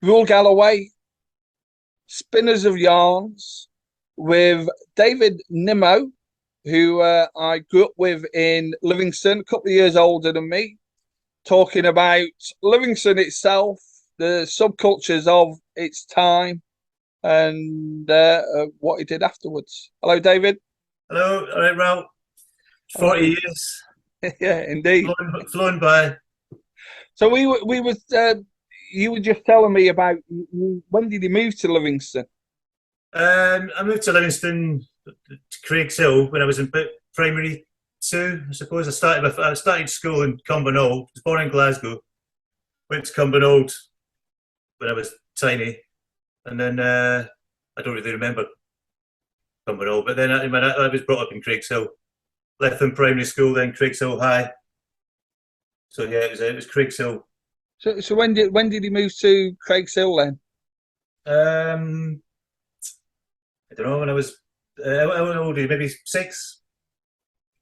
Rule Galloway, Spinners of Yarns, with David Nimmo, who I grew up with in Livingston, a couple of years older than me, talking about Livingston itself, the subcultures of its time, and what he did afterwards. Hello, David. Hello, all right, Ralph. Hello. 40 years, Yeah, indeed. flown by. So we was you were just telling me about when did you move to Livingston? I moved to Livingston, to Craigshill, when I was in primary two, I suppose. I started school in Cumbernauld. I was born in Glasgow. Went to Cumbernauld when I was tiny. And then I don't really remember Cumbernauld. But then I was brought up in Craigshill. Left in primary school, then Craigshill High. So yeah, it was Craigshill. So when did you move to Craigshill then? Um, I don't know, when I was, how old are you? Maybe six,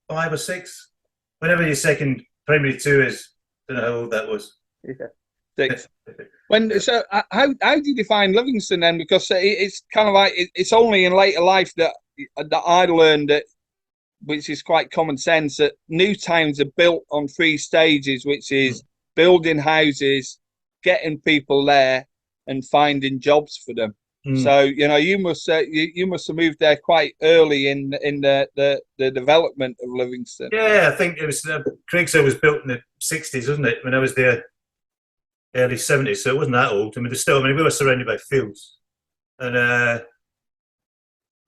5 or 6. Whenever your second primary two is, I don't know how old that was. Yeah, 6. How did you find Livingston then? Because it's kind of like it's only in later life that I learned that, which is quite common sense, that new towns are built on 3 stages, which is building houses, getting people there, and finding jobs for them. Mm. So you must have moved there quite early in the development of Livingston. Yeah, I think it was, Craigshill was built in the 60s, wasn't it? When I was there, early 70s, so it wasn't that old. I mean, we were surrounded by fields. And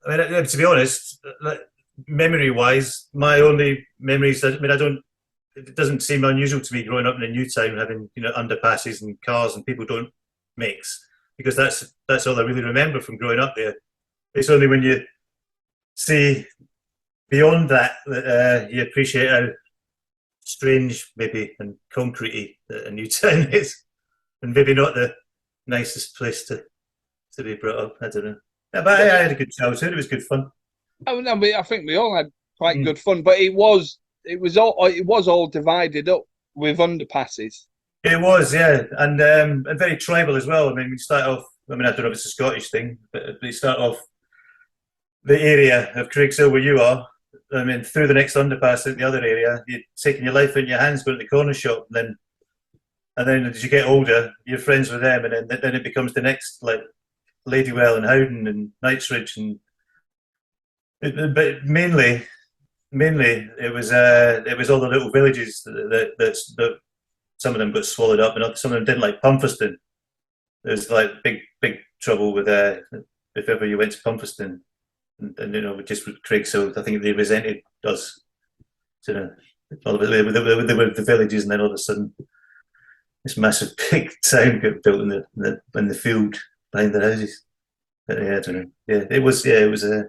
to be honest, like, memory-wise, my only memories, it doesn't seem unusual to me growing up in a new town, having, underpasses and cars and people don't mix, because that's all I really remember from growing up there. It's only when you see beyond that you appreciate how strange, maybe, and concretey that a new town is, and maybe not the nicest place to be brought up. I don't know. Yeah, but I had a good childhood. It was good fun. Oh no, I think we all had quite Mm. good fun, but it was all divided up with underpasses. It was, yeah, and very tribal as well. I mean, we start off. I mean, I don't know if it's a Scottish thing, but we start off the area of Craigshill where you are. I mean, through the next underpass in the other area, you're taking your life in your hands, going to the corner shop, and then as you get older, you're friends with them, and then it becomes the next, like, Ladywell and Howden and Knightsbridge, but mainly it was all the little villages that some of them got swallowed up, and some of them didn't, like Pumpherston. There's like big trouble with if ever you went to Pumpherston, and just with Craigshill, I think they resented us. So, all of it, they were the villages, and then all of a sudden, this massive big town got built in the field behind the houses. But yeah, I don't know. Yeah, it was. Yeah, it was a.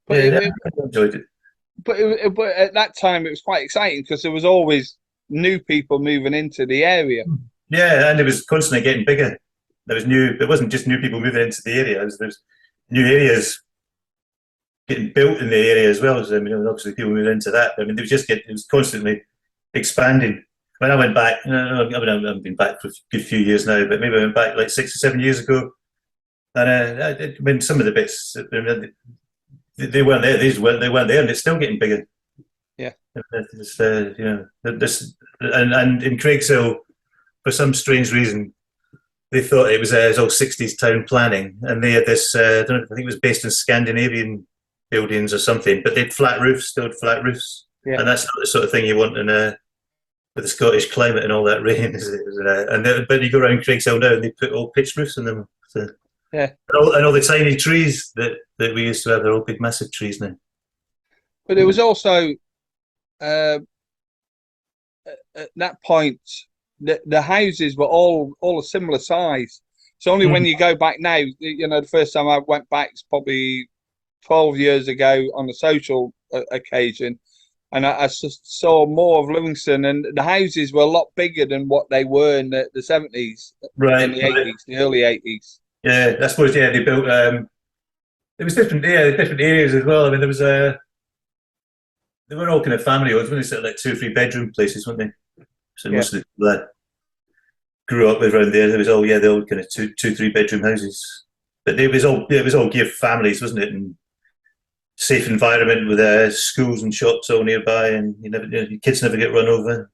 But Yeah, it, I enjoyed it. but at that time it was quite exciting because there was always new people moving into the area. Yeah, and it was constantly getting bigger. There was new. It wasn't just new people moving into the area. There's new areas getting built in the area as well. So, I mean, obviously people moved into that. I mean, it was constantly expanding. When I went back, I've been back for a good few years now, but maybe I went back like 6 or 7 years ago. And I mean, some of the bits, they weren't there. They weren't there, and it's still getting bigger. Yeah. It's, and in Craigshill, for some strange reason, they thought it was all 60s town planning, and they had this. I don't know, I think it was based in Scandinavian buildings or something, but they had flat roofs, still had flat roofs, Yeah. and that's not the sort of thing you want with the Scottish climate and all that rain. Is it? But you go around Craigshill now, and they put all pitch roofs on them. So, Yeah. and all the tiny trees that we used to have, they're all big, massive trees now. But it was also uh, at that point the houses were all a similar size. It's only when Mm. you go back now, the first time I went back is probably 12 years ago on a social occasion, and I saw more of Livingston, and the houses were a lot bigger than what they were in the 70s and Right, the right. 80s, the early 80s. Yeah, I suppose. Yeah, they built. It was different. Yeah, different areas as well. I mean, they were all kind of family homes, weren't they? Sort of like 2 or 3 bedroom places, weren't they? So Yeah. most of the people there. grew up with around there. It was all the old kind of two, 3 bedroom houses. But it was all geared for families, wasn't it? And safe environment with schools and shops all nearby, and your kids never get run over.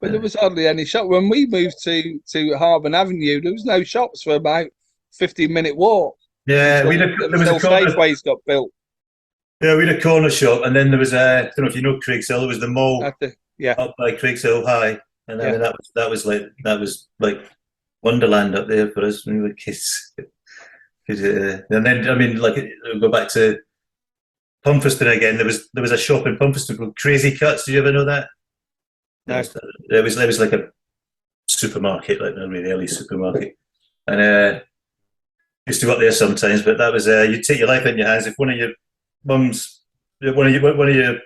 But there was hardly any shop when we moved to Harborne Avenue. There was no shops for about 15-minute walk Yeah, until Safeways got built. Yeah, we had a corner shop, and then there was I don't know if you know Craigshill. There was the mall up by Craigshill High, and I mean that was like Wonderland up there for us when we were kids. And then I mean, like go back to Pumpherston again. There was a shop in Pumpherston called Crazy Cuts. Did you ever know that? No. It was like a supermarket, like a really early supermarket, and used to go up there sometimes. But that was you'd take your life in your hands if one of your mums, one of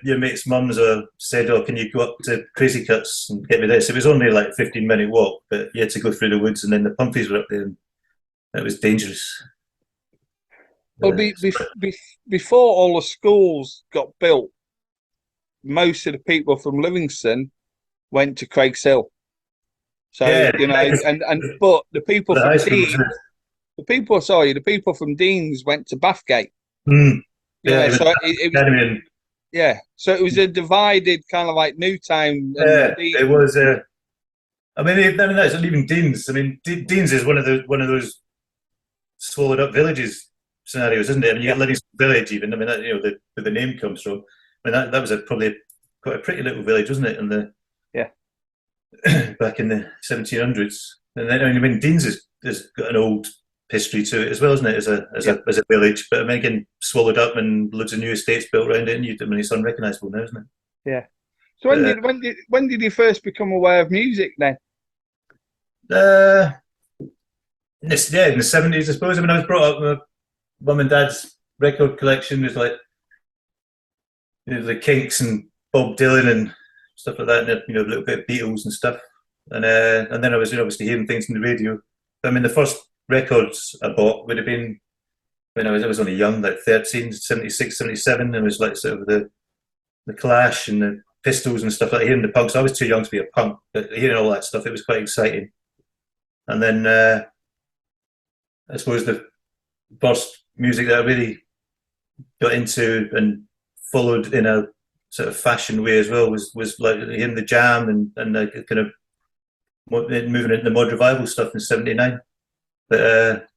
your mates' mums, said, "Oh, can you go up to Crazy Cuts and get me this?" It was only like a 15-minute walk, but you had to go through the woods, and then the Pumpies were up there, and it was dangerous. Well, before all the schools got built, most of the people from Livingston went to Craigshill. So but the people from Deans, the people from Deans went to Bathgate. So it was a divided kind of like Newtown. It was. I mean, that's not even Deans. I mean, Deans is one of those swallowed up villages scenarios, isn't it? I mean, you got Livingston Village, even. I mean, that, where the name comes from. I mean, that was probably quite a pretty little village, wasn't it? Back in the 1700s, and then I mean, Deans has got an old history to it as well, isn't it? As a village, but I mean, again, swallowed up and loads of new estates built around it, and it's unrecognisable now, isn't it? Yeah. So when did you first become aware of music then? In the 70s, I suppose. I mean, I was brought up with mum and dad's record collection. There's like the Kinks and Bob Dylan and stuff like that, and a little bit of Beatles and stuff. And then I was obviously hearing things on the radio. I mean, the first records I bought would have been when I was only young, like 13, 76, 77. It was like sort of the Clash and the Pistols and stuff like that, hearing the punks. I was too young to be a punk, but hearing all that stuff, it was quite exciting. And then I suppose the first music that I really got into and followed in a sort of fashion way as well was like hearing the Jam and like kind of moving into the mod revival stuff in '79. But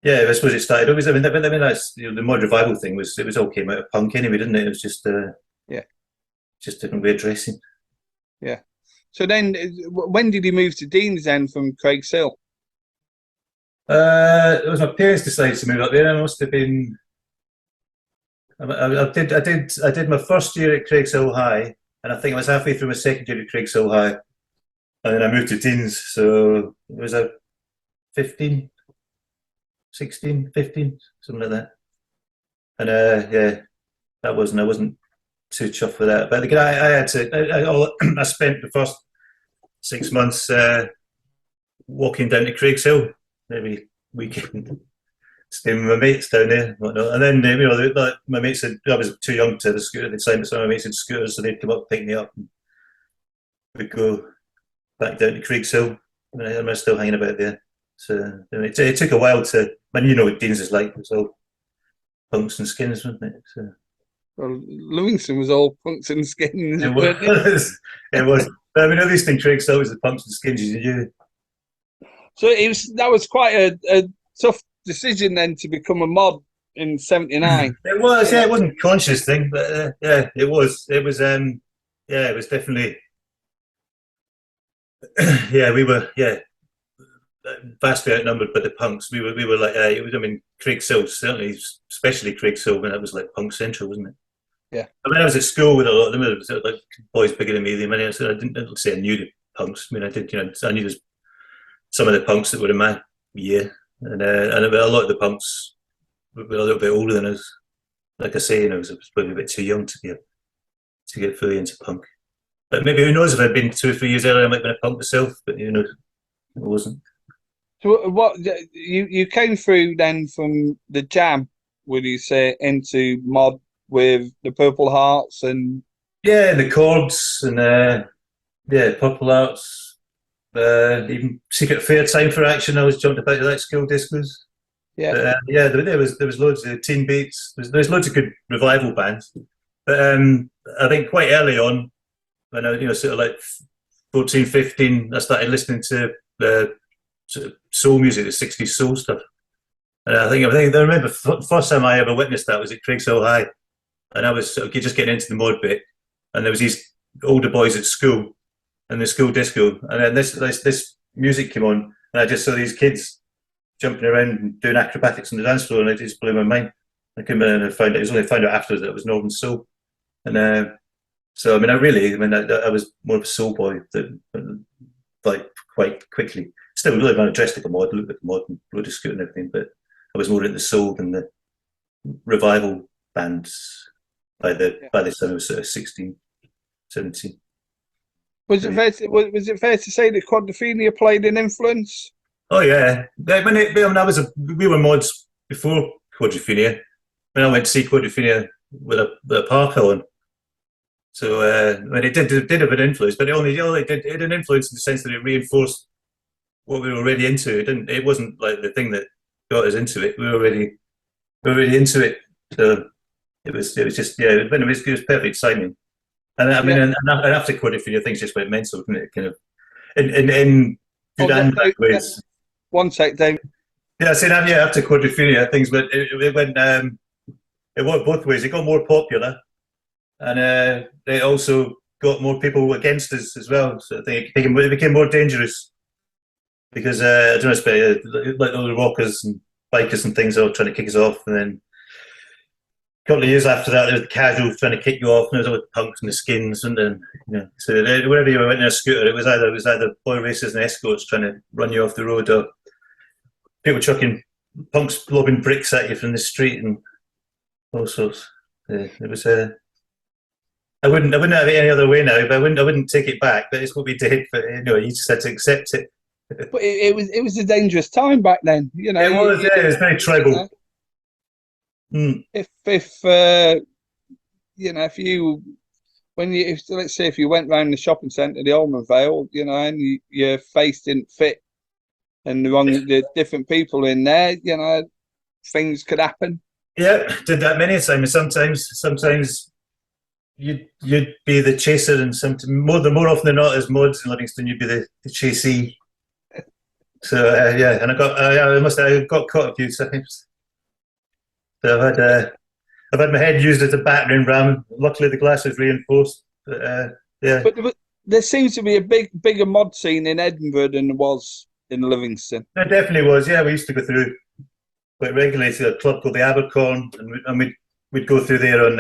I suppose it started. I mean that's the mod revival thing it all came out of punk anyway, didn't it? It was just just a different way of dressing. Yeah. So then, when did you move to Deans then from Craigshill? It was my parents decided to move up there. I must have been. I did my first year at Craigshill High, and I think I was halfway through my second year at Craigshill High, and then I moved to Deans. So it was 15, 16, 15, something like that. And I wasn't too chuffed with that. But again, I spent the first 6 months walking down to Craigshill every weekend, staying with my mates down there and whatnot. And then my mates said I was too young to have a scooter at the time, so my mates had scooters, so they'd come up, pick me up, and we'd go back down to Craigshill. And I'm still hanging about there. So it took a while to. I mean, you know what Deans is like. It's all punks and skins, wasn't it? So. Well, Livingston was all punks and skins. It was. But I mean, at least in Craigshill was the punks and skins you knew. So that was quite a tough decision then to become a mod in '79. It was, it wasn't a conscious thing, but it was. It was, it was definitely. We were, vastly outnumbered by the punks. We were like, it was. I mean, Craigshill certainly, especially Craigshill, when it was like punk central, wasn't it? Yeah. I mean, I was at school with a lot of them. It was like boys bigger than me. I mean, I didn't say I knew the punks. I mean, I did. I knew there's some of the punks that were in my year, and a lot of the punks were a little bit older than us. Like I say, I was probably a bit too young to get fully into punk. But maybe who knows? If I'd been 2 or 3 years earlier, I might have been a punk myself. But it wasn't. So what you came through then from the Jam? Would you say into mod with the Purple Hearts and the Chords and Purple Hearts, Even Secret Fair, Time for Action. I was jumped about to that, School Discos. Yeah. But, yeah, there was loads of Teen Beats. There's loads of good revival bands. But I think quite early on, when I sort of like 14, 15, I started listening to the sort of soul music, the 60s soul stuff. And I remember the first time I ever witnessed that was at Craigshill High, and I was sort of just getting into the mod bit, and there was these older boys at school and the school disco, and then this music came on, and I just saw these kids jumping around and doing acrobatics on the dance floor, and it just blew my mind. I came in and I found out afterwards that it was Northern Soul, and so I was more of a soul boy than like quite quickly. Still, really, when I dressed like a mod, looked like a mod, and rode a scooter and everything, but I was more into soul than the revival bands by the time I was sort of 16, 17. Was it fair to say that Quadrophenia played an influence? Oh yeah, we were mods before Quadrophenia. When I went to see Quadrophenia with a parka on, so it did have an influence, but it had an influence in the sense that it reinforced what we were already into. It wasn't like the thing that got us into it. We were already into it, so it was just it was perfect timing. And I mean, and after Quadrophenia, things just went mental, didn't it? Kind of in good and bad ways. One sec, Dave. Yeah, I said after Quadrophenia, things went it went both ways. It got more popular, and it also got more people against us as well. So I think it became more dangerous because I don't know, like all the rockers and bikers and things all trying to kick us off, and then a couple of years after that, there was the casuals trying to kick you off, and there was all the punks and the skins, and then so wherever you went in a scooter, it was either boy racers and escorts trying to run you off the road, or people chucking punks lobbing bricks at you from the street and all sorts. It was I wouldn't have it any other way now, but I wouldn't take it back. But it's what we did. But you just had to accept it. But it was a dangerous time back then. It was. It was very tribal. If let's say if you went round the shopping centre, the Almond Vale, and your face didn't fit, and the different people in there, things could happen. Yeah, did that many times. Sometimes you'd be the chaser, and more often than not, as mods in Livingston, you'd be the chasee. So and I got caught a few times. So I've had my head used as a battering ram. Luckily, the glass is reinforced. But there seems to be a bigger mod scene in Edinburgh than there was in Livingston. There definitely was. Yeah, we used to go through quite regularly to a club called the Abercorn, and we'd go through there on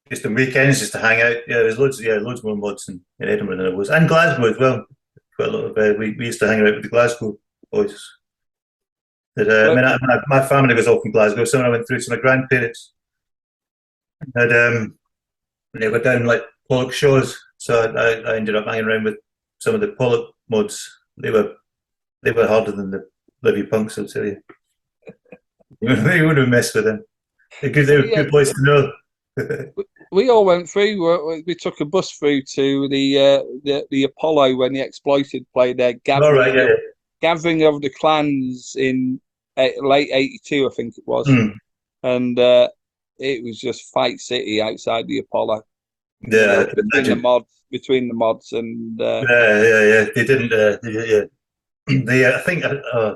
just on weekends just to hang out. Yeah, there's loads more mods in Edinburgh than there was, and Glasgow as well. Quite a lot of we used to hang out with the Glasgow boys. My family was all from Glasgow, so when I went through to my grandparents, and they were down like Pollock Shaws, so I ended up hanging around with some of the Pollock mods. They were harder than the Livy punks, I'll tell you. You wouldn't have messed with them. They were good boys to know. We all went through. We took a bus through to the Apollo when the Exploited played their gathering of the clans in late '82, I think it was, and it was just Fight City outside the Apollo. Yeah, between the mods and they didn't. I think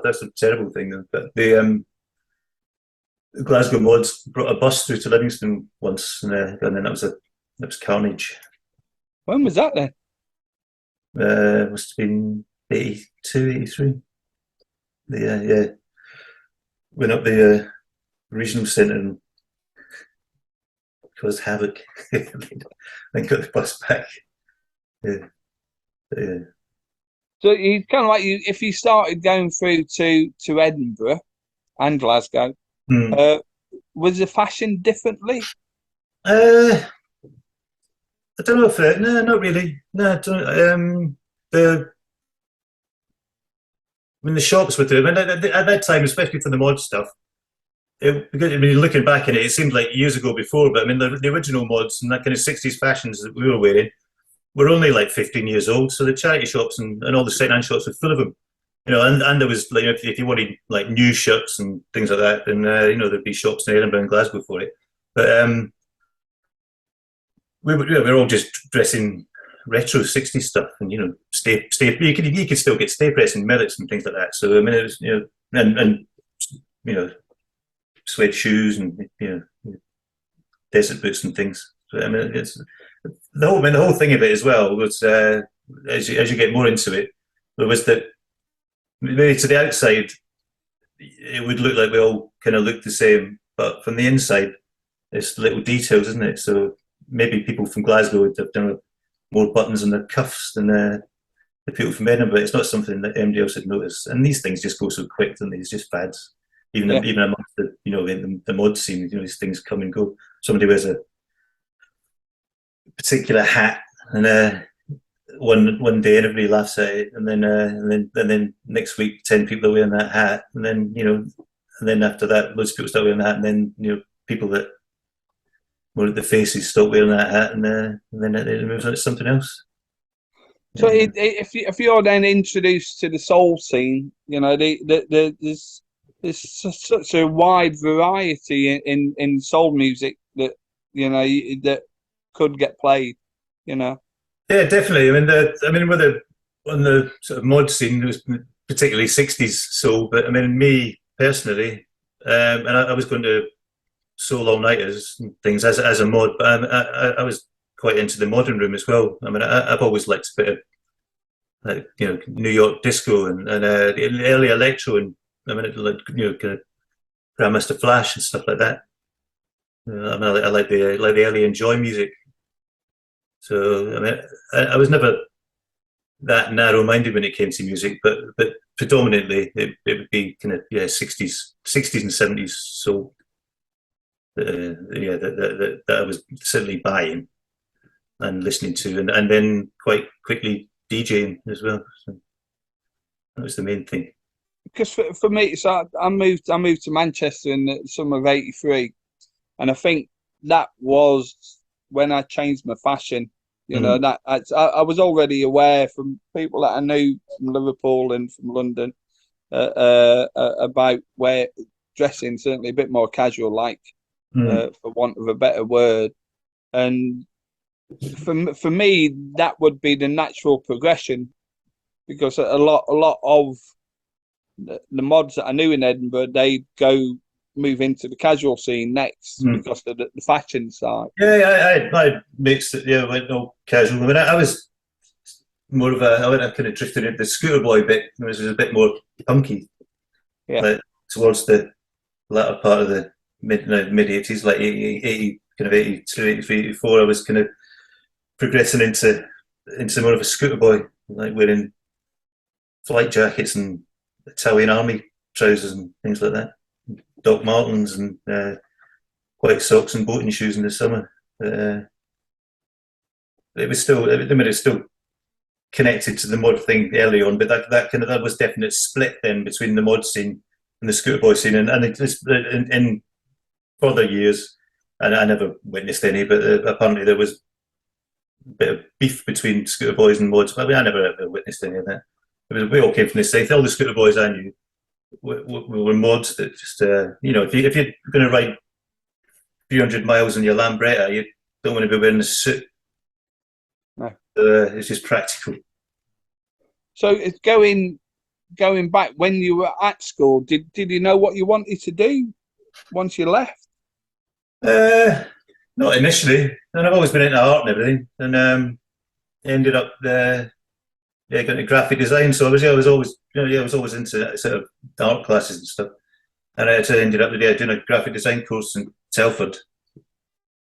that's a terrible thing. But the Glasgow mods brought a bus through to Livingston once, and then that was carnage. When was that then? Must have been 82, 83. Yeah. Went up the regional centre and caused havoc. Then got the bus back. Yeah. So he's kind of like you. If you started going through to Edinburgh and Glasgow, was the fashion differently? I don't know if no, not really. No, I don't. The shops were doing. At that time, especially for the mod stuff, looking back at it, it seemed like years ago before. But I mean, the original mods and that kind of '60s fashions that we were wearing, were only like 15 years old, so the charity shops and all the second-hand shops were full of them. And there was like if you wanted like new shirts and things like that, then there'd be shops in Edinburgh and Glasgow for it. But we were all just dressing retro '60s stuff, and stay. You could still get stay press and millets and things like that. So I mean, it was and suede shoes and desert boots and things. So I mean, it's the whole thing of it as well was as you get more into it, there was that maybe to the outside it would look like we all kind of look the same, but from the inside, it's little details, isn't it? So maybe people from Glasgow would have done more buttons on their cuffs than the people from Edinburgh. It's not something that anybody else had noticed, and these things just go so quick, don't they? It's just fads. Even amongst the mod scene, these things come and go. Somebody wears a particular hat, and one day everybody laughs at it, and then next week 10 people are wearing that hat, and then after that loads of people start wearing that, and then people that were at the faces stop wearing that hat, and then it moves on to something else. So if you're then introduced to the soul scene, there's such a wide variety in soul music that that could get played. Yeah, definitely. I mean, on the sort of mod scene, it was particularly '60s soul. But I mean, me personally, and I was going to soul all nighters and things as a mod, but I was quite into the modern room as well. I mean, I've always liked a bit of New York disco and the early electro, and I mean, kind of Grandmaster Flash and stuff like that. I mean, I like the early Enjoy music. So I mean, I was never that narrow-minded when it came to music, but predominantly it would be kind of '60s and '70s soul. That I was certainly buying and listening to, and then quite quickly DJing as well. So that was the main thing. Because for me, so I moved to Manchester in the summer of '83, and I think that was when I changed my fashion. That I was already aware from people that I knew from Liverpool and from London about where dressing, certainly a bit more casual, like for want of a better word. And for me, that would be the natural progression, because a lot of the mods that I knew in Edinburgh, they'd move into the casual scene next because of the fashion side. Yeah, I mixed it. Yeah, went all casual. I mean, I was more of I kind of drifted into the Scooter Boy bit, which was a bit more punky. Yeah, like towards the latter part of the mid '80s, like 80, kind of 82, 83, 84. I was kind of progressing into more of a Scooter Boy, like wearing flight jackets and Italian army trousers and things like that. Doc Martens and white socks and boating shoes in the summer. It was still connected to the mod thing early on, but that was definite split then between the mod scene and the Scooter Boy scene, and it just in further years, and I never witnessed any, but apparently there was a bit of beef between Scooter Boys and mods. I mean, I never ever witnessed any of that. We all came from the same. All the Scooter Boys I knew were mods that just if you're going to ride 300 miles in your Lambretta, you don't want to be wearing a suit. No. It's just practical. So it's going back when you were at school. Did you know what you wanted to do once you left? Not initially, and I've always been into art and everything, and ended up going to graphic design. So I was always into sort of art classes and stuff, and I ended up doing a graphic design course in Telford,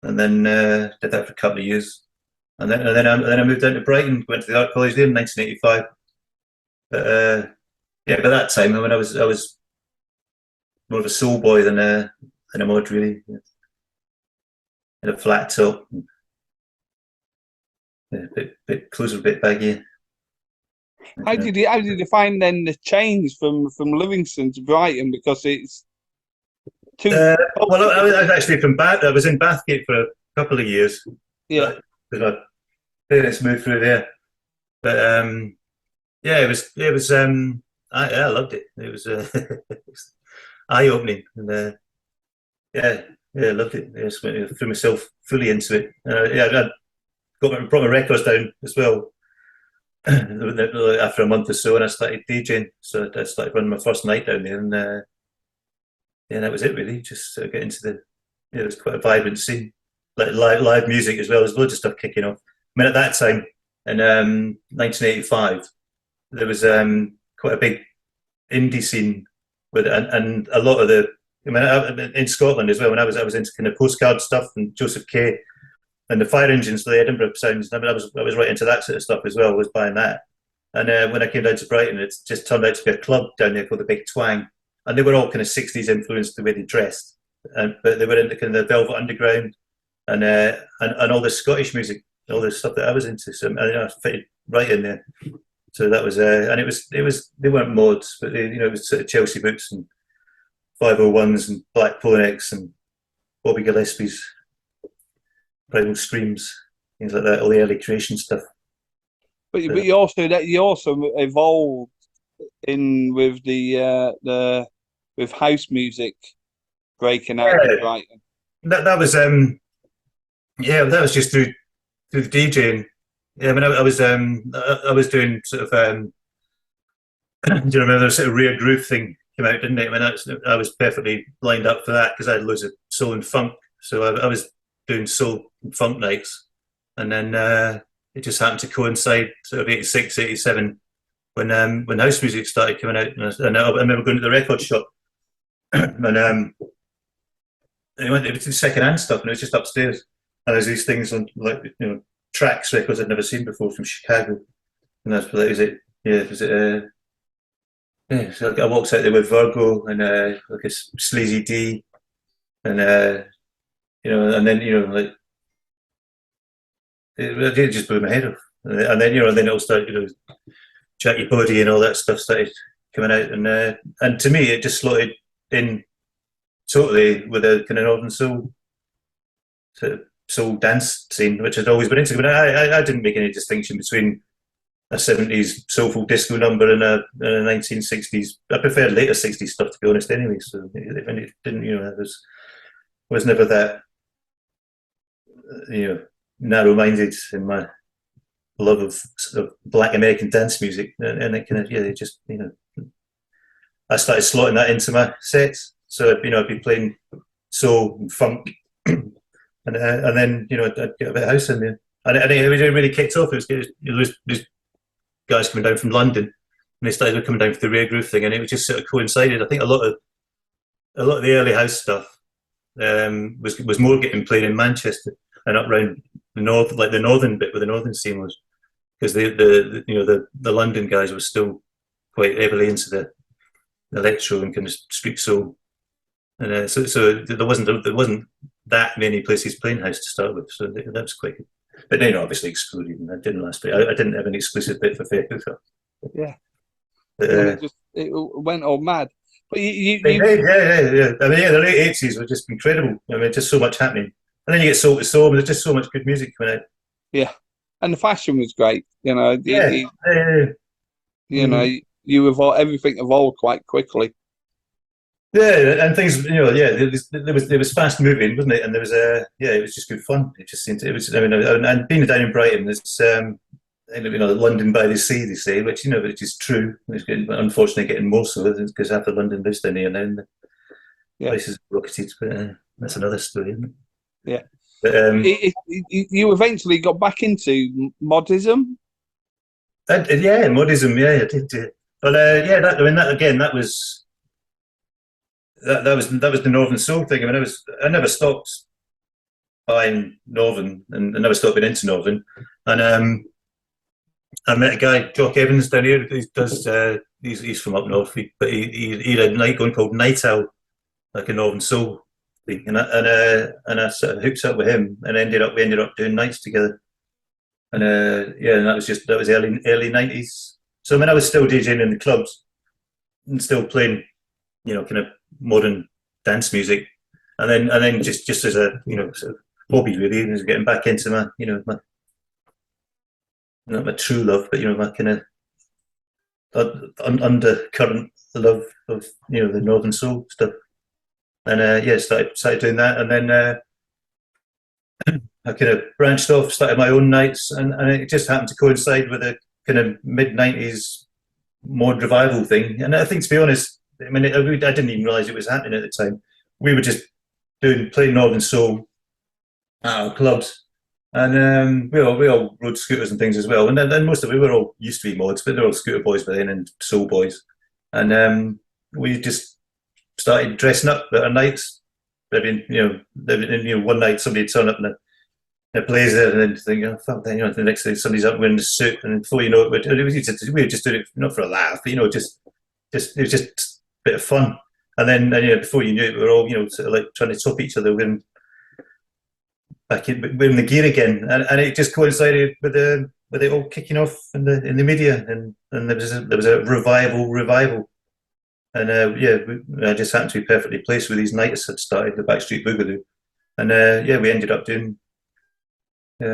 and then did that for a couple of years, and then I moved down to Brighton, went to the art college there in 1985. But by that time, I mean, I was more of a soul boy than a mod, really. In a flat top, a bit closer, a bit baggy. How did you find then the change from Livingston to Brighton, because it's too? Well, I was actually from Bath. I was in Bathgate for a couple of years. Yeah. Let's move through there. But yeah, I loved it. It was eye opening, and yeah, yeah, I loved it. I just went threw myself fully into it. Yeah, I brought my records down as well after a month or so, and I started DJing. So I started running my first night down there, and yeah, that was it really. Just get into the yeah, it was quite a vibrant scene, like live music as well. There's loads of stuff kicking off. I mean, at that time in 1985, there was quite a big indie scene with and a lot of the. I mean, in Scotland as well. When I was into kind of postcard stuff and Joseph Kay and the Fire Engines, the Edinburgh sounds. I mean, I was right into that sort of stuff as well. I was buying that. And when I came down to Brighton, it just turned out to be a club down there called the Big Twang, and they were all kind of '60s influenced the way they dressed, but they were into kind of the Velvet Underground and all the Scottish music, all the stuff that I was into. So I fitted right in there. So that was and it was they weren't mods, but they, it was sort of Chelsea Boots and 501s and Black Polonicks and Bobby Gillespie's Primal Screams, things like that, all the early creation stuff. But you also evolved in with the with house music breaking out in Brighton. That was yeah, that was just through the DJing. Yeah, I mean, I was doing sort of do you remember the sort of Rear Groove thing came out, didn't it? I mean, I was perfectly lined up for that because I had loads of soul and funk. So I was doing soul and funk nights, and then it just happened to coincide sort of 86, 87 when house music started coming out, and I remember going to the record shop and it was second-hand stuff, and it was just upstairs, and there's these things on like tracks records I'd never seen before from Chicago, and that's like, is it yeah, so I walked out there with Virgo and like a Sleazy D, and and then like it just blew my head off, and then then it'll start Jackie Bodie and all that stuff started coming out, and to me it just slotted in totally with a kind of Northern Soul sort of soul dance scene, which I'd always been into. But I didn't make any distinction between a 70s soulful disco number and a 1960s. I preferred later 60s stuff, to be honest, anyway. So it didn't, I was never that, narrow-minded in my love of sort of Black American dance music, and it kind of, it just, I started slotting that into my sets. So I'd be playing soul and funk, and then I'd get a bit of house in there, and it really kicked off. It was these guys coming down from London, and they started coming down for the Rear Groove thing, and it was just sort of coincided. I think a lot of the early house stuff was more getting played in Manchester and up around the north, like the northern bit where the northern scene was, because the London guys were still quite heavily into the electro and kind of street soul, and so there wasn't that many places playing house to start with, so that was quite good. But then obviously excluded, and that didn't last. But I didn't have an exclusive bit for Fairclough. Yeah, But, it went all mad. But yeah. I mean, the late '80s were just incredible. I mean, just so much happening, and then you get Soul to Soul, and there's just so much good music coming out. Yeah, and the fashion was great. Everything evolved quite quickly. Yeah, and things, there was fast moving, wasn't it? And there was it was just good fun. It just seemed to, it was. I mean, and being down in Brighton, it's London by the sea, they say, which which is true. It's unfortunately getting more so because half of London lives down here now, and the places rocketed. But that's another story, isn't it? Yeah. But, you eventually got back into modism. Modism. Yeah, I did. But that was. That was the Northern Soul thing. I mean, I never stopped buying Northern and I never stopped being into Northern. And I met a guy, Jock Evans, down here. He does. He's from up north, but he had a night going called Night Owl, like a Northern Soul thing. And I sort of hooked up with him, and we ended up doing nights together. And and that was early '90s. So I mean, I was still DJing in the clubs and still playing, kind of modern dance music, and then just as a sort of hobby really, and getting back into my not my true love, but my kind of undercurrent love of the Northern Soul stuff. And started doing that, and then I kind of branched off, started my own nights, and it just happened to coincide with a kind of mid-90s mod revival thing. And I think, to be honest, I mean, I didn't even realise it was happening at the time. We were just playing Northern Soul at our clubs, and we all rode scooters and things as well. And then most of we were all used to be mods, but they're all scooter boys by then and soul boys. And we just started dressing up at our nights. Maybe one night somebody would turn up in a blazer, and then think, oh fuck, then the next day somebody's up wearing a suit, and before you know it, we were just doing it not for a laugh, but just it was just a bit of fun. And then before you knew it, we were all sort of like trying to top each other wearing the gear again, and it just coincided with it all kicking off in the media, and there was a revival. And I just happened to be perfectly placed with these nights had started, the Backstreet Boogaloo, and we ended up doing we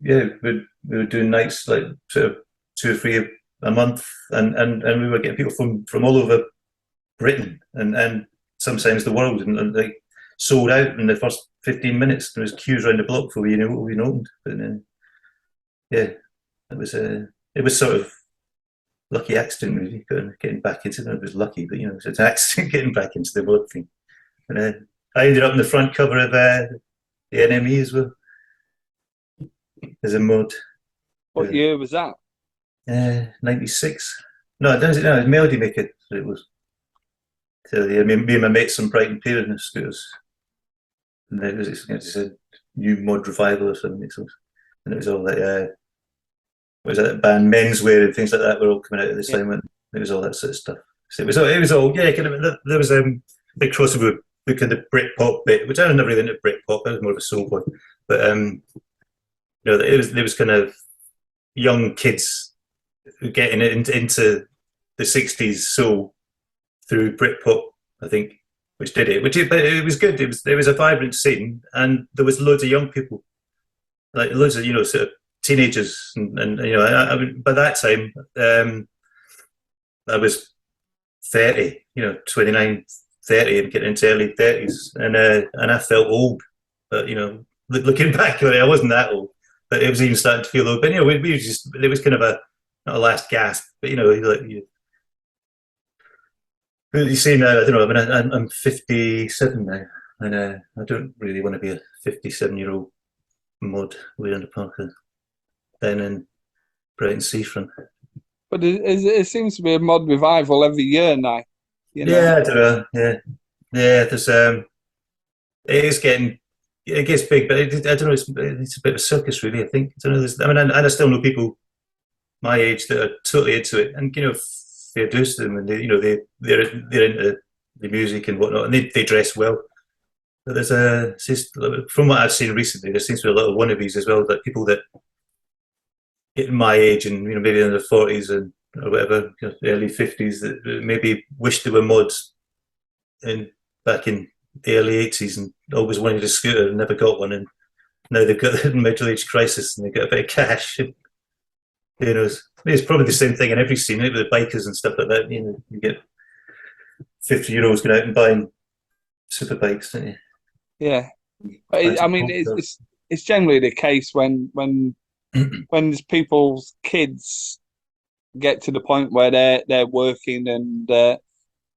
were doing nights like sort of 2 or 3 a month, and we were getting people from all over Britain and sometimes the world, and they sold out in the first 15 minutes. There was queues around the block before we opened. But it was sort of lucky accident really getting back into it. It was lucky, but it was an accident getting back into the mod thing. And I ended up in the front cover of the NME as well as a mod. What year was that? 96. No, it was Melody Maker. So it was. So me and my mates from Brighton played in the scooters, and it was a new mod revival or something. And it was all like was that band Menswear and things like that were all coming out at this time, and it was all that sort of stuff. So it was all kind of, there was a big crossover with kind of Britpop bit, which I was never really into Britpop. I was more of a soul boy, but it was kind of young kids getting into the '60s soul through Britpop, I think, which did it. But it was good. There was a vibrant scene, and there was loads of young people, like loads of sort of teenagers, and I mean, by that time I was 30, 29, 30, and getting into early 30s, and I felt old. But looking back on it, I wasn't that old, but it was even starting to feel old. But we were just, it was kind of not a last gasp, but you see now, I don't know. I mean, I'm 57 now, and I don't really want to be a 57-year-old mod way under Parker then in Brighton Seafront. But it seems to be a mod revival every year now. Yeah, I don't know. Yeah. There's it is it gets big, but I don't know. It's a bit of a circus, really. I think. I don't know. I mean, and I still know people my age that are totally into it, and fair dues to them, and they're into the music and whatnot, and they dress well. But from what I've seen recently, there seems to be a lot of wannabes as well, that people that getting my age and maybe in their 40s or whatever, early 50s, that maybe wish they were mods back in the early 80s and always wanted a scooter and never got one, and now they've got the middle age crisis and they've got a bit of cash. It's probably the same thing in every scene, with the bikers and stuff like that. You get 50-year-olds going out and buying super bikes, don't you? Yeah, but I mean, it's generally the case when people's kids get to the point where they're working, and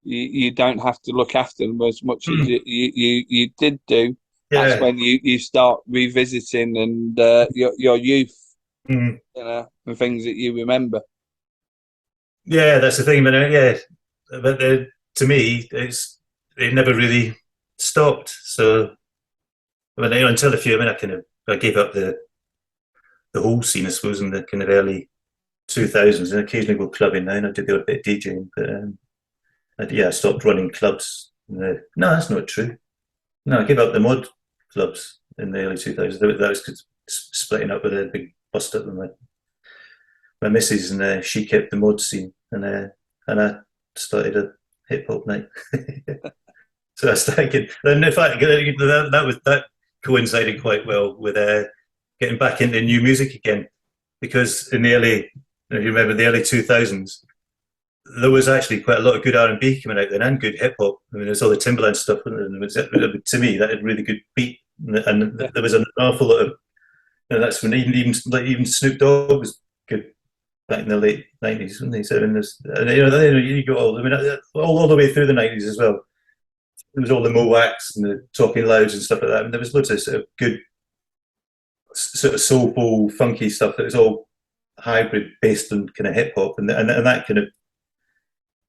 you don't have to look after them as much as you did do. Yeah. That's when you start revisiting and your youth, and things that you remember. Yeah, that's the thing. But to me, it never really stopped. So until I gave up the whole scene, I suppose, in the kind of early 2000s, and occasionally go clubbing now, and I did a bit of DJing, but I stopped running clubs. No, that's not true. No, I gave up the mod clubs in the early 2000s. That was splitting up with a big bust up with my missus, and she kept the mod scene, and I started a hip hop night. So I started, and in fact, that coincided quite well with getting back into new music again, because in the early, if you remember the early 2000s, there was actually quite a lot of good R&B coming out then and good hip hop. I mean, there's all the Timberland stuff, and to me that had really good beat, and Yeah. there was an awful lot of. That's when even Snoop Dogg was good back in the late 90s, wasn't he? So and you go all, I mean, all the way through the 90s as well. There was all the Mo Wax and the Talking Louds and stuff like that. And there was loads of sort of good, sort of soulful, funky stuff that was all hybrid based on kind of hip hop, and that kind of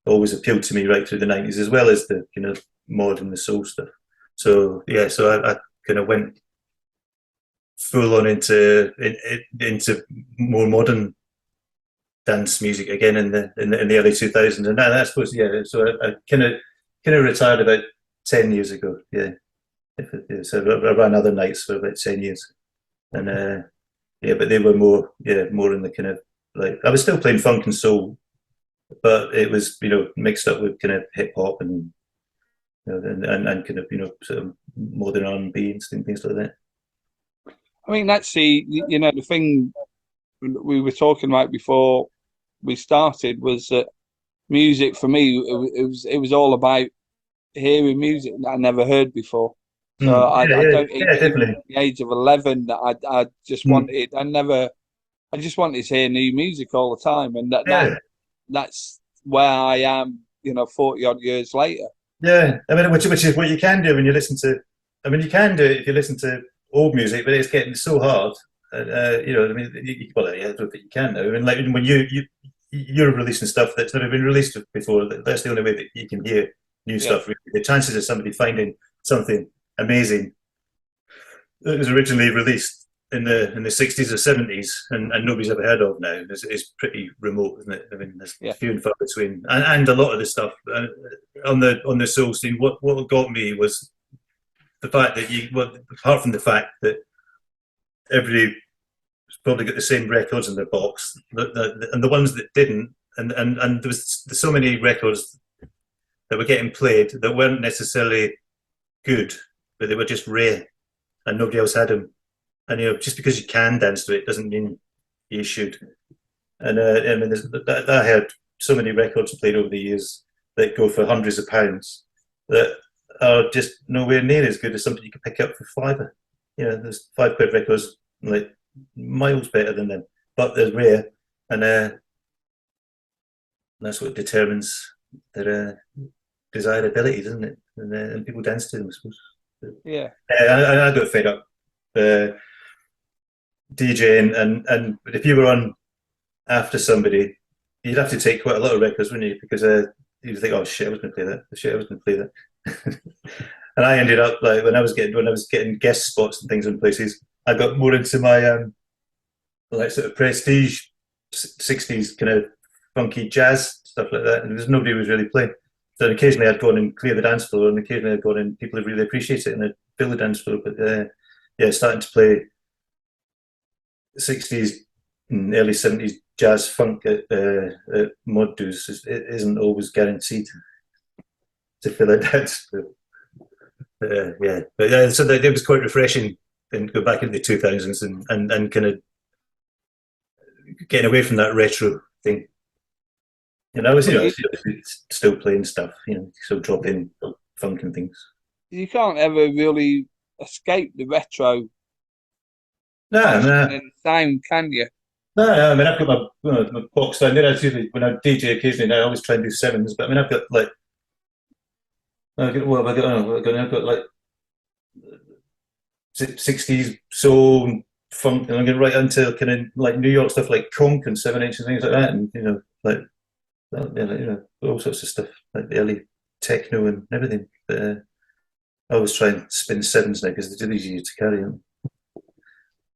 always appealed to me right through the 90s, as well as the kind of modern, the soul stuff. So yeah, so I kind of went full on into more modern dance music again in the early 2000s, and I suppose yeah. So I kind of retired about 10 years ago. Yeah, so I ran other nights for about 10 years, and yeah, but they were more in the kind of like I was still playing funk and soul, but it was mixed up with kind of hip hop and and kind of sort of modern R&B and things like that. I mean, that's the thing we were talking about before we started was that music for me it was all about hearing music that I never heard before. So I Yeah, don't yeah, even definitely. at the age of 11 that I just Mm. wanted I just wanted to hear new music all the time, and Yeah, that's where I am 40 odd years later. yeah. I mean, which is what you can do when you listen to. I mean, you can do it if you listen to old music, but it's getting so hard. I mean, well, yeah, I don't think you can now. I mean, like when you're releasing stuff that's never been released before. That's the only way that you can hear new Yeah, stuff. Really. The chances of somebody finding something amazing that was originally released in the 60s or 70s and nobody's ever heard of now is pretty remote, isn't it? I mean, there's yeah, few and far between, and a lot of the stuff on the soul scene. What got me was the fact that apart from the fact that everybody probably got the same records in their box, and the ones that didn't, and there was so many records that were getting played that weren't necessarily good, but they were just rare, and nobody else had them. And just because you can dance to it doesn't mean you should. And I mean, I heard so many records played over the years that go for hundreds of pounds that are just nowhere near as good as something you can pick up for fiver. There's £5 records like miles better than them, but they're rare, and that's what determines their desirability, doesn't it? And people dance to them, I suppose. yeah. I got fed up DJing, and if you were on after somebody, you'd have to take quite a lot of records, wouldn't you? Because you'd think, oh shit, I was going to play that. Shit, I was going to play that. And I ended up like when I was getting guest spots and things in places, I got more into my like sort of prestige '60s kind of funky jazz stuff like that, and there's nobody who was really playing. So occasionally I'd go in and clear the dance floor, and occasionally I'd go in and people would really appreciate it, and I'd fill the dance floor. But yeah, starting to play '60s and early '70s jazz funk at mod dues isn't always guaranteed to fill a dance. Yeah, but yeah, so it was quite refreshing and go back into the 2000s and kind of getting away from that retro thing. And I was, But still playing stuff, still drop in funk and things. you can't ever really escape the retro No, fashion no, and sound, can you? no. I mean, I've got my box down there. When I DJ occasionally, I always try and do sevens. But I mean, I've got like, what have I got? I've got like '60s soul funk, and I'm going right into kind of like New York stuff, like Conk and 7 Inch and things like that, and like all sorts of stuff, like the early techno and everything. But I always try and spin sevens now because they're easier to carry on.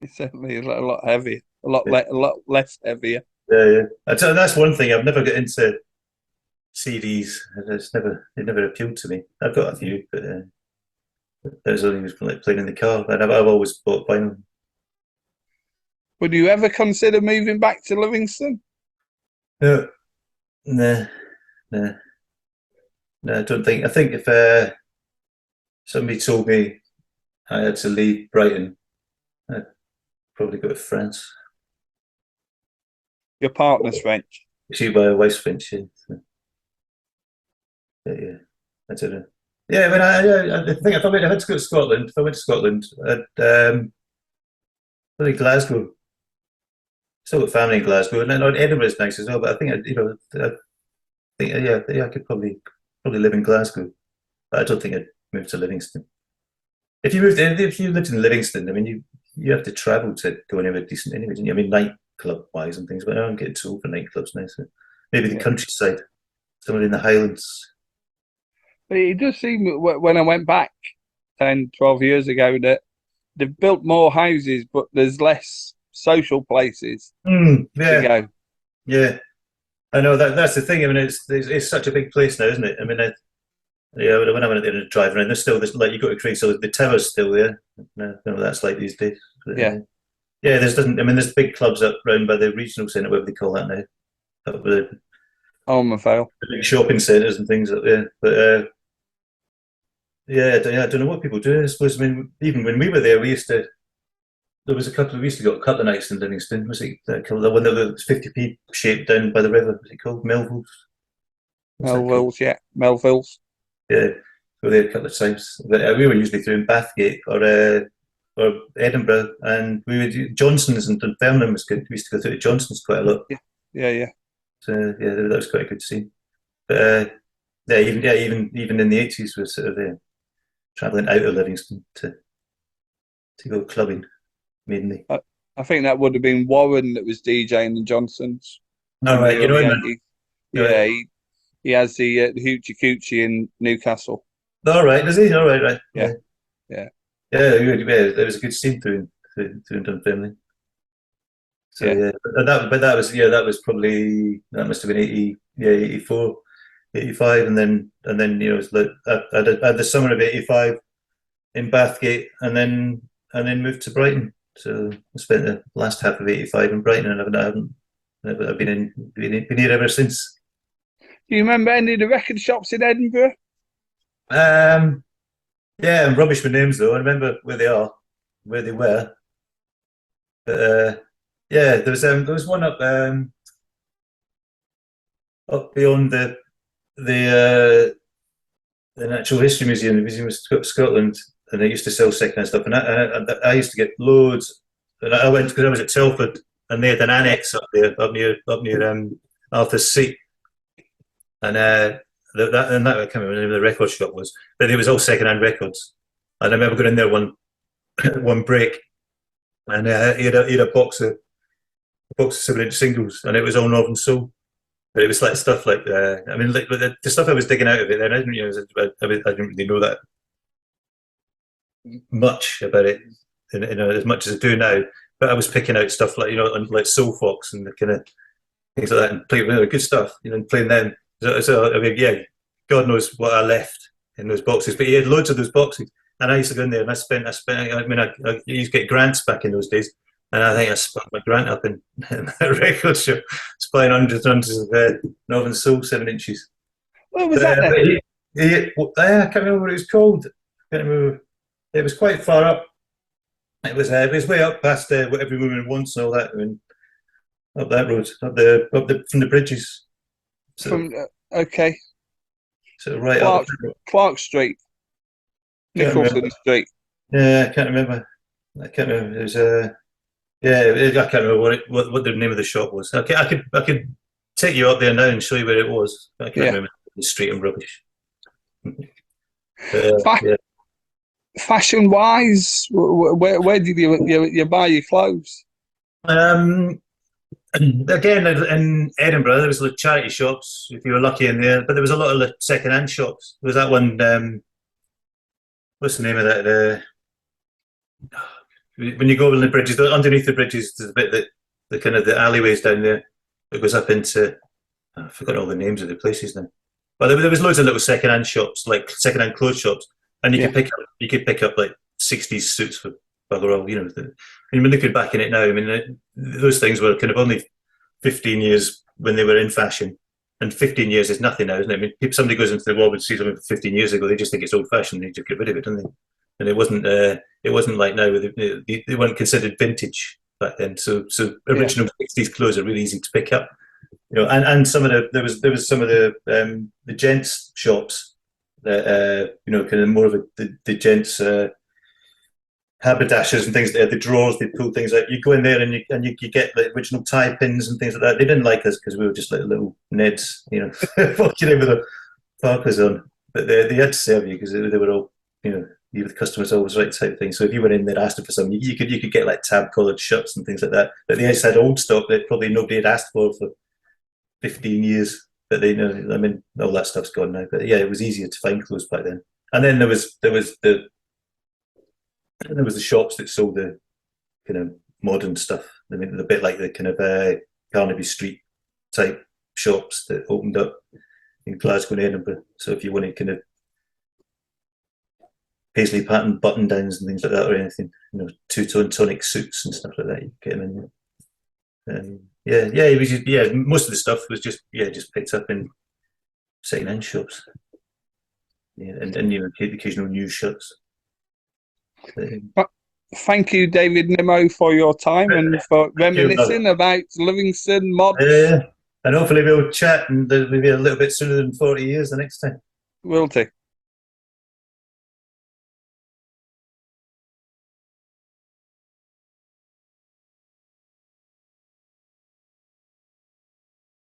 It's certainly a lot heavier, Yeah, a lot less heavier. yeah, yeah. That's one thing I've never got into CDs. It never appealed to me. I've got a few, but there's only like playing in the car, and I've always bought vinyl. Would you ever consider moving back to Livingston? No, nah, nah, no. I don't think. I think if somebody told me I had to leave Brighton, I'd probably go to France. Your partner's French. She my wife's French. Yeah, so, yeah, I don't know. Yeah, I mean, I think if I had to go to Scotland, if I went to Scotland, probably Glasgow. Still got family in Glasgow, and then Edinburgh's nice as well. But I think I think yeah, I could probably live in Glasgow. But I don't think I'd move to Livingston. If you lived in Livingston, I mean, you have to travel to go anywhere decent anyway, don't you? I mean, nightclub wise and things, but I'm getting too old for nightclubs now. So maybe the countryside, somewhere in the Highlands. But it does seem when I went back 10, 12 years ago that they've built more houses, but there's less social places to Yeah, go. yeah. I know that's the thing. I mean, it's such a big place now, isn't it? I mean, yeah, when I went there and driving around, there's still this like you go to Craig, so the tower's still there. I don't know what that's like these days. But, Yeah. Yeah. There's big clubs up round by the regional centre, whatever they call that now. Up with Almafale. the big shopping centres and things up there. But yeah, I don't know what people do. I suppose. I mean, even when we were there, we used to. We used to go a couple of nights in Livingston. Was it the one that was 50p shaped down by the river? Was it called Melville's? Melville's, yeah. Melville's. Yeah, go there a couple of times. But, we were usually through in Bathgate or Edinburgh, and we would do Johnson's and Dunfermline was good. We used to go through to Johnson's quite a lot. Yeah. So yeah, that was quite a good scene. But even in the eighties, we were sort of travelling out of Livingston to go clubbing mainly. I think that would have been Warren that was DJing the Johnsons. All right, you know him. Yeah, he has the Hoochie Coochie in Newcastle. All right, does he? All right. Yeah. Yeah, there was a good scene through Dunfermline. So yeah, that was probably that must have been 84, 85, and then it was like I had the summer of 85 in Bathgate, and then moved to Brighton. So I spent the last half of 85 in Brighton, and I've been here ever since. Do you remember any of the record shops in Edinburgh? Yeah, I'm rubbish with names though. I remember where they were. But yeah, there was one up beyond the Natural History Museum, the Museum of Scotland, and they used to sell second-hand stuff. And I used to get loads. And I went because I was at Telford, and they had an annex up there, up near Arthur's Seat, and that I can't remember where the record shop was, but it was all second-hand records. And I remember going in there one break, and he had a box of 7-inch singles, and it was all Northern Soul. But it was like stuff like I mean, like the stuff I was digging out of it. Then I didn't really know that much about it, as much as I do now. But I was picking out stuff like like Soul Fox and the kind of things like that, and playing good stuff, and playing them. So I mean, yeah, God knows what I left in those boxes, but he had loads of those boxes, and I used to go in there and I spent. I mean, I used to get grants back in those days, and I think I spent my grant up in that record shop, playing hundreds of Northern Soul 7 inches. What was that then? I can't remember what it was called. I can't remember. It was quite far up. It was way up past what every woman wants and all that. I mean, up that road, from the bridges. Okay. So right Clark Street, Nicholson Street. Yeah, I can't remember. It was I can't remember what the name of the shop was. I could take you up there now and show you where it was. I can't remember the street and rubbish. Yeah. Fashion wise, where did you buy your clothes? Again, in Edinburgh, there was charity shops if you were lucky in there, but there was a lot of second-hand shops. There was that one. What's the name of that? When you go over the bridges, underneath the bridges, there's a bit that the kind of the alleyways down there that goes up into. I've forgotten all the names of the places now. But there was loads of little second-hand shops, like second-hand clothes shops, and you could pick up like 60s suits for bugger all. And when looking back in it now, I mean, those things were kind of only 15 years when they were in fashion, and 15 years is nothing now, isn't it? I mean, if somebody goes into the wall and sees something 15 years ago, they just think it's old-fashioned. They just get rid of it, don't they? And it wasn't like now. They weren't considered vintage. back then. So original 60s clothes are really easy to pick up. And some of there was some of the gents shops that kind of more of the gents haberdashers and things. They had the drawers. They pull things out. You go in there and you get the original tie pins and things like that. They didn't like us because we were just like little Neds, walking in with the parkas on. But they had to serve you because they were all, you the customer's always right type thing. So if you were in there asking for something, you could get like tab collared shirts and things like that. But they just had old stock that probably nobody had asked for 15 years. But all that stuff's gone now. But yeah, it was easier to find clothes back then. And then there was the shops that sold the kind of modern stuff. I mean, a bit like the kind of Carnaby Street type shops that opened up in Glasgow and Edinburgh. So if you wanted kind of paisley pattern button downs and things like that, or anything, two-tone tonic suits and stuff like that, you get them in there. It was just, most of the stuff was just picked up in second-hand shops. Yeah, and the occasional new shirts. Thank you, David Nimmo, for your time and for reminiscing about Livingston mods. And hopefully we'll chat and maybe a little bit sooner than 40 years the next time. Will do.